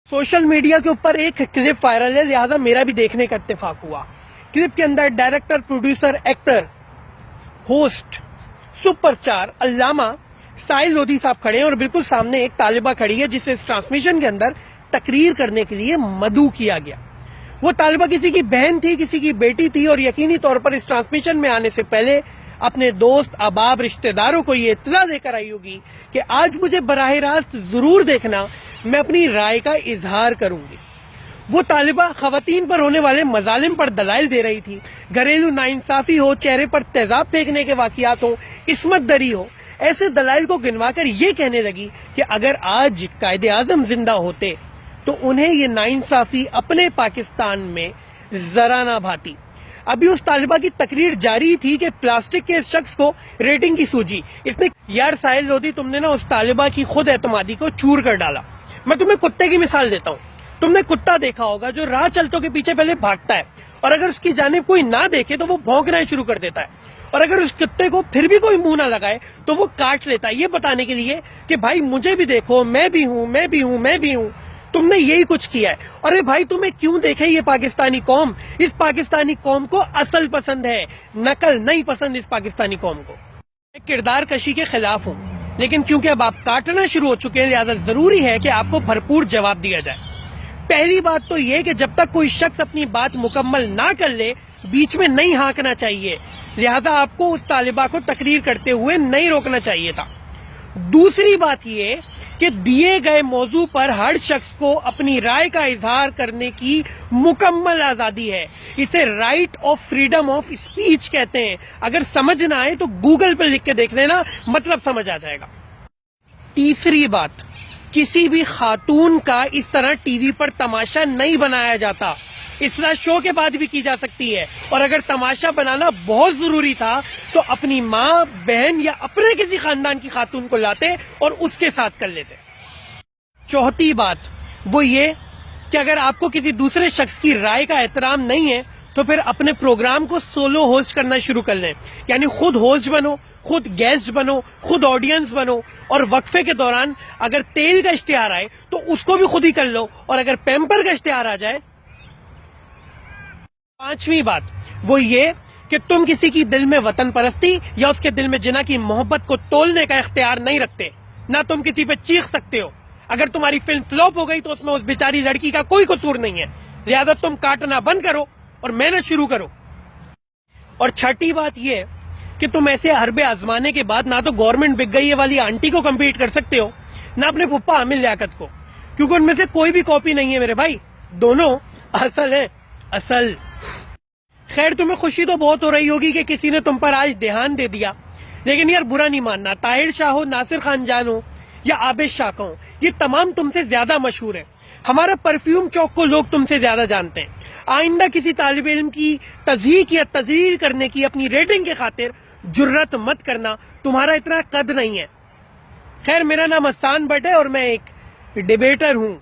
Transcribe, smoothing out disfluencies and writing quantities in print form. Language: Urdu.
سوشل میڈیا کے اوپر ایک کلپ وائرل ہے، لہٰذا میرا بھی دیکھنے کا اتفاق ہوا۔ کلپ کے اندر director, producer, actor, host, super star علامہ ساحل لودھی صاحب کھڑے ہیں اور بالکل سامنے ایک طالبہ کھڑی ہے جسے اس ٹرانسمیشن کے اندر تقریر کرنے کے لیے مدعو کیا گیا۔ وہ طالبہ کسی کی بہن تھی، کسی کی بیٹی تھی اور یقینی طور پر اس ٹرانسمیشن میں آنے سے پہلے اپنے دوست، احباب، رشتہ داروں کو یہ اطلاع دے کر آئی ہوگی کہ آج مجھے براہ راست ضرور دیکھنا، میں اپنی رائے کا اظہار کروں گی۔ وہ طالبہ خواتین پر ہونے والے مظالم پر دلائل دے رہی تھی، گھریلو ناانصافی ہو، چہرے پر تیزاب پھینکنے کے واقعات ہو، عصمت دری ہو، ایسے دلائل کو گنوا کر یہ کہنے لگی کہ اگر آج قائد اعظم زندہ ہوتے تو انہیں یہ ناانصافی اپنے پاکستان میں ذرا نہ بھاتی۔ ابھی اس طالبہ کی تقریر جاری تھی کہ پلاسٹک کے اس شخص کو ریٹنگ کی سوجی۔ اس نے یار ساحل لودھی، تم نے نا اس طالبہ کی خود اعتمادی کو چور کر ڈالا۔ میں تمہیں کتے کی مثال دیتا ہوں۔ تم نے کتا دیکھا ہوگا جو راہ چلتوں کے پیچھے پہلے بھاگتا ہے اور اگر اس کی جانب کوئی نہ دیکھے تو وہ بھونکنا شروع کر دیتا ہے، اور اگر اس کتے کو پھر بھی کوئی منہ نہ لگائے تو وہ کاٹ لیتا ہے، یہ بتانے کے لیے کہ بھائی مجھے بھی دیکھو، میں بھی ہوں، میں بھی ہوں، میں بھی ہوں۔ تم نے یہی کچھ کیا ہے۔ ارے بھائی تمہیں کیوں دیکھے یہ پاکستانی قوم؟ اس پاکستانی قوم کو اصل پسند ہے، نقل نہیں پسند اس پاکستانی قوم کو۔ میں کردار کشی کے خلاف ہوں، لیکن کیونکہ اب آپ کاٹنا شروع ہو چکے ہیں لہذا ضروری ہے کہ آپ کو بھرپور جواب دیا جائے۔ پہلی بات تو یہ کہ جب تک کوئی شخص اپنی بات مکمل نہ کر لے بیچ میں نہیں ہانکنا چاہیے، لہذا آپ کو اس طالبہ کو تقریر کرتے ہوئے نہیں روکنا چاہیے تھا۔ دوسری بات یہ کہ دیے گئے موضوع پر ہر شخص کو اپنی رائے کا اظہار کرنے کی مکمل آزادی ہے۔ اسے right of freedom of speech کہتے ہیں۔ اگر سمجھ نہ آئے تو گوگل پہ لکھ کے دیکھ لینا، مطلب سمجھ آ جائے گا۔ تیسری بات، کسی بھی خاتون کا اس طرح ٹی وی پر تماشا نہیں بنایا جاتا۔ اصلاح شو کے بعد بھی کی جا سکتی ہے، اور اگر تماشا بنانا بہت ضروری تھا تو اپنی ماں، بہن یا اپنے کسی خاندان کی خاتون کو لاتے اور اس کے ساتھ کر لیتے۔ چوتھی بات وہ یہ کہ اگر آپ کو کسی دوسرے شخص کی رائے کا احترام نہیں ہے تو پھر اپنے پروگرام کو سولو ہوسٹ کرنا شروع کر لیں، یعنی خود ہوسٹ بنو، خود گیسٹ بنو، خود آڈینس بنو، اور وقفے کے دوران اگر تیل کا اشتہار آئے تو اس کو بھی خود ہی کر لو، اور اگر پیمپر کا اشتہار آ جائے۔ پانچویں بات وہ یہ کہ تم کسی کی دل میں وطن پرستی یا اس کے دل میں جناح کی محبت کو تولنے کا اختیار نہیں رکھتے، نہ تم کسی پہ چیخ سکتے ہو۔ اگر تمہاری فلم فلوپ ہو گئی تو اس میں اس بیچاری لڑکی کا کوئی قصور نہیں ہے، لہذا تم کاٹنا بند کرو اور محنت شروع کرو۔ اور چھٹی بات یہ کہ تم ایسے حربے آزمانے کے بعد نہ تو گورنمنٹ بک گئی ہے والی آنٹی کو کمپیٹ کر سکتے ہو، نہ اپنے پھپھا عامر لیاقت کو، کیونکہ ان میں سے کوئی بھی کاپی نہیں ہے میرے بھائی، دونوں اصل ہیں، اصل۔ خیر تمہیں خوشی تو بہت ہو رہی ہوگی کہ کسی نے تم پر آج دھیان دے دیا، لیکن یار برا نہیں ماننا، طاہر شاہ ہو، ناصر خان جان ہو یا عابد شاہ ہو، یہ تمام تم سے زیادہ مشہور ہیں۔ ہمارا پرفیوم چوک کو لوگ تم سے زیادہ جانتے ہیں۔ آئندہ کسی طالب علم کی تضحیک یا تذلیل کرنے کی اپنی ریٹنگ کے خاطر جرت مت کرنا، تمہارا اتنا قد نہیں ہے۔ خیر میرا نام حسان بٹ ہے اور میں ایک ڈیبیٹر ہوں۔